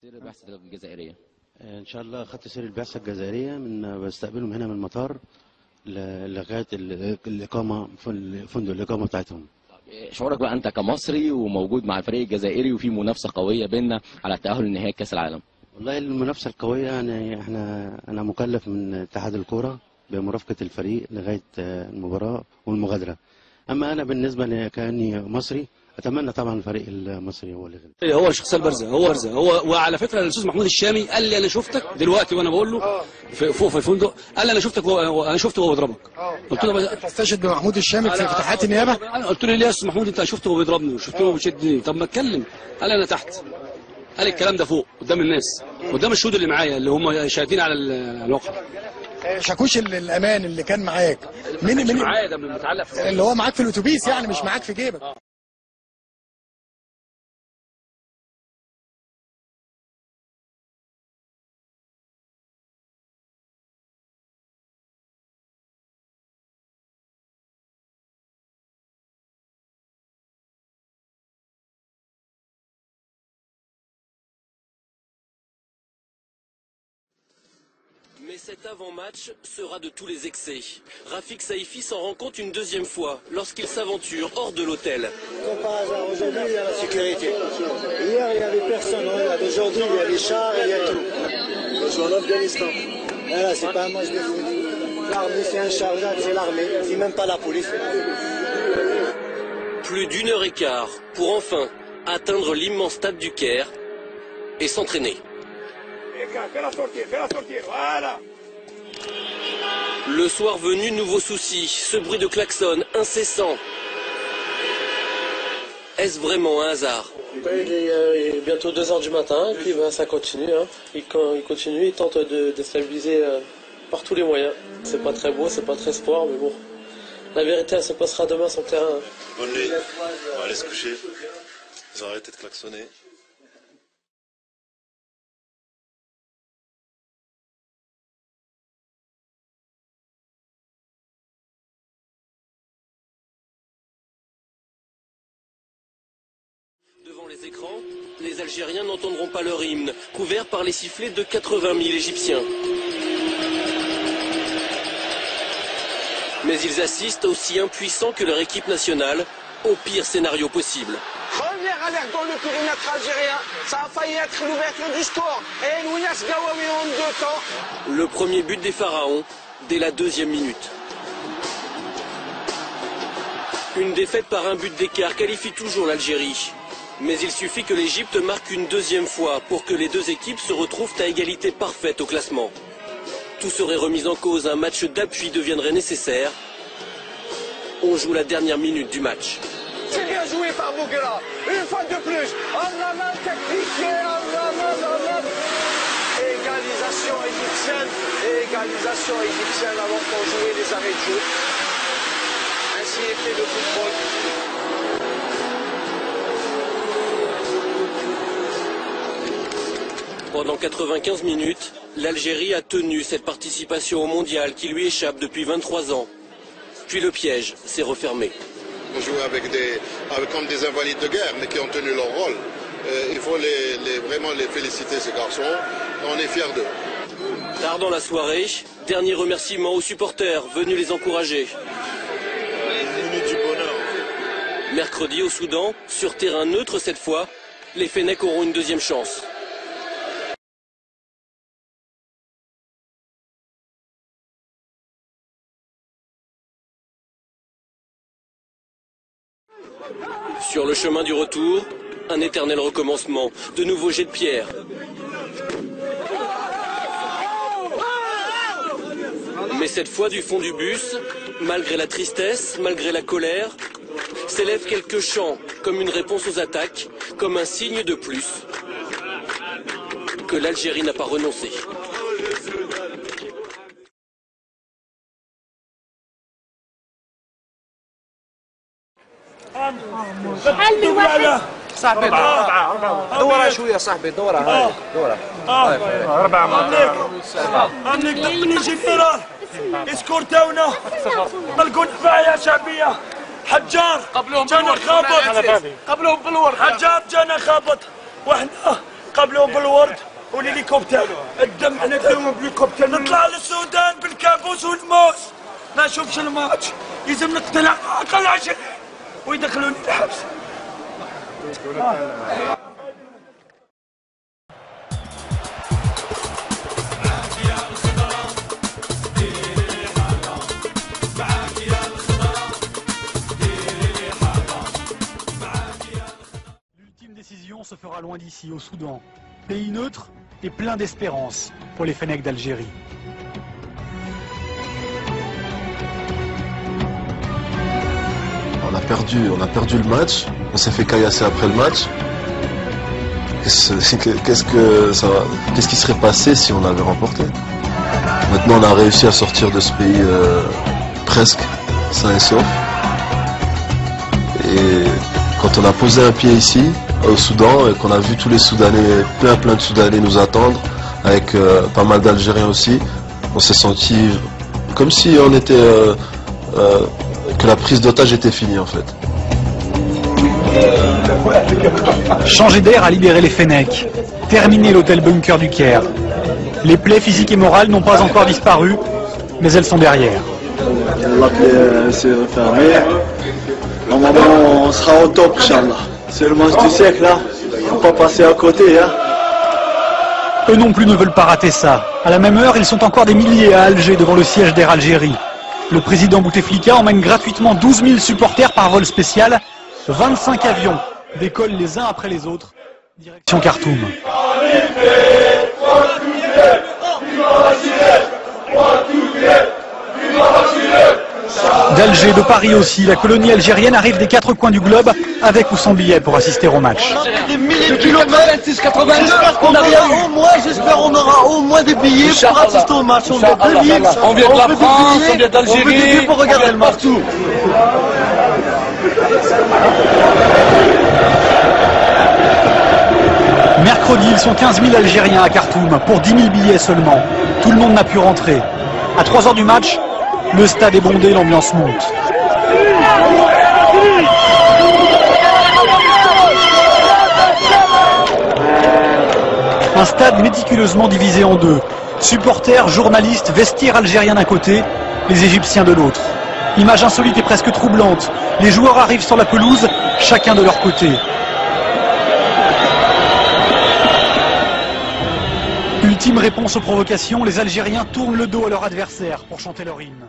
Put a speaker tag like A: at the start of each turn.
A: سير البعثة الجزائرية
B: ان شاء الله خدت سير البعثه الجزائريه من بستقبلهم هنا من المطار لغايه الاقامه في فندق الاقامه بتاعتهم.
A: شعورك بقى انت كمصري وموجود مع الفريق الجزائري وفي منافسه قويه بيننا على التاهل لنهائي كاس العالم؟
B: والله المنافسه القويه يعني انا مكلف من اتحاد الكوره بمرافقه الفريق لغايه المباراه والمغادره. اما انا بالنسبه كاني مصري اتمنى طبعا الفريق المصري هو اللي يغلب.
C: هو الشخصيه البارزه، هو وعلى فكره الاستاذ محمود الشامي قال لي انا شفتك دلوقتي وانا بقول له فوق في الفندق، قال لي انا شفتك انا شفته وهو بيضربك. قلت له
D: تستشهد بمحمود الشامي في فتحات النيابه؟
C: انا قلت له ليه يا استاذ محمود انت شفته وهو بيضربني وشفته وهو بيشدني؟ طب ما اتكلم. قال انا تحت. قال الكلام ده فوق قدام الناس قدام الشهود اللي معايا اللي هم شاهدين على الواقع.
D: شاكوش الامان اللي كان معاك مين
C: معايا ده متعلق
D: اللي هو معاك في الاتوبيس يعني مش معاك في جيبك؟
E: Mais cet avant-match sera de tous les excès. Rafik Saïfi s'en rend compte une deuxième fois lorsqu'il s'aventure hors de l'hôtel.
F: Comme par hasard, aujourd'hui il y a la sécurité. Hier il n'y avait personne, aujourd'hui il y a les chars, il y a tout. Je suis en Afghanistan. Là, c'est pas moi, je l'ai dit. L'armée c'est un chargeur, c'est l'armée, c'est même pas la police.
E: Plus d'une heure et quart pour enfin atteindre l'immense stade du Caire et s'entraîner. Le soir venu, nouveau souci, ce bruit de klaxon incessant. Est-ce vraiment un hasard?
G: Il est bientôt 2 h du matin et puis ça continue. Hein. Il continue, il tente de déstabiliser par tous les moyens. C'est pas très beau, c'est pas très sport, mais bon. La vérité, elle se passera demain sur le terrain.
H: Bonne nuit, on va aller se coucher. Ils ont arrêté de klaxonner.
E: Devant les écrans, les Algériens n'entendront pas leur hymne, couvert par les sifflets de 80 000 Égyptiens. Mais ils assistent aussi impuissants que leur équipe nationale au pire scénario possible.
I: Première alerte dans le périmètre algérien, ça a failli être l'ouverture du score. Et Louias Gawawi en 2 temps.
E: Le premier but des Pharaons dès la 2e minute. Une défaite par un but d'écart qualifie toujours l'Algérie. Mais il suffit que l'Égypte marque une 2e fois pour que les deux équipes se retrouvent à égalité parfaite au classement. Tout serait remis en cause, un match d'appui deviendrait nécessaire. On joue la dernière minute du match.
I: C'est bien joué par Bouguera, une fois de plus. Allah technique, égalisation égyptienne avant qu'on jouait les arrêts de jeu. Ainsi est fait le football.
E: Pendant 95 minutes, l'Algérie a tenu cette participation au mondial qui lui échappe depuis 23 ans. Puis le piège s'est refermé.
H: On joue comme des invalides de guerre, mais qui ont tenu leur rôle. Il faut vraiment les féliciter, ces garçons. On est fiers d'eux.
E: Tard dans la soirée, dernier remerciement aux supporters venus les encourager.
H: Une minute du bonheur.
E: Mercredi au Soudan, sur terrain neutre cette fois, les Fennecs auront une 2e chance. Sur le chemin du retour, un éternel recommencement, de nouveaux jets de pierre. Mais cette fois du fond du bus, malgré la tristesse, malgré la colère, s'élèvent quelques chants, comme une réponse aux attaques, comme un signe de plus que l'Algérie n'a pas renoncé.
J: صاحبي دورها شويه صاحبي دورها دورها
I: 4 عندك دقني جنرال اسكورتونا ملقون دفاعية شعبية حجار جانا خابط قبلهم بالورد حجار جانا خابط واحنا
K: نقابلوهم بالورد والهليكوبتر الدم نديرهم بالهليكوبتر نطلع للسودان بالكابوس والموس ما نشوفش الماتش لازم نقتنع اقل 10 ويدخلوني الحبس.
L: L'ultime décision se fera loin d'ici, au Soudan. Pays neutre et plein d'espérance pour les Fennecs d'Algérie.
M: On a perdu le match, on s'est fait caillasser après le match. Qu'est-ce qui serait passé si on avait remporté? Maintenant on a réussi à sortir de ce pays presque sain et sauf. Et quand on a posé un pied ici, au Soudan, et qu'on a vu tous les Soudanais, plein de Soudanais nous attendre, avec pas mal d'Algériens aussi, on s'est senti comme si on était... que la prise d'otage était finie en fait.
L: Changer d'air a libéré les Fennecs, terminer l'hôtel bunker du Caire. Les plaies physiques et morales n'ont pas encore disparu, mais elles sont derrière.
F: La plaie s'est refermée. Normalement, on sera au top, Inch'Allah. C'est le match du siècle, là. Faut pas passer à côté, hein.
L: Eux non plus ne veulent pas rater ça. À la même heure, ils sont encore des milliers à Alger devant le siège d'Air Algérie. Le président Bouteflika emmène gratuitement 12 000 supporters par vol spécial. 25 avions décollent les uns après les autres, direction Khartoum. D'Alger, de Paris aussi, la colonie algérienne arrive des 4 coins du globe, avec ou sans billet pour assister au match.
F: Des milliers de kilomètres, j'espère qu'on aura au moins des billets pour assister au match. On vient de Lille,
C: on vient de la France, on vient d'Algérie,
F: on veut des billets pour regarder le match. Partout.
L: Mercredi, ils sont 15 000 Algériens à Khartoum, pour 10 000 billets seulement. Tout le monde n'a pu rentrer. À 3 h du match, le stade est bondé, l'ambiance monte. Un stade méticuleusement divisé en deux. Supporters, journalistes, vestiaires algériens d'un côté, les Égyptiens de l'autre. Image insolite et presque troublante. Les joueurs arrivent sur la pelouse, chacun de leur côté. Ultime réponse aux provocations, les Algériens tournent le dos à leur adversaire pour chanter leur hymne.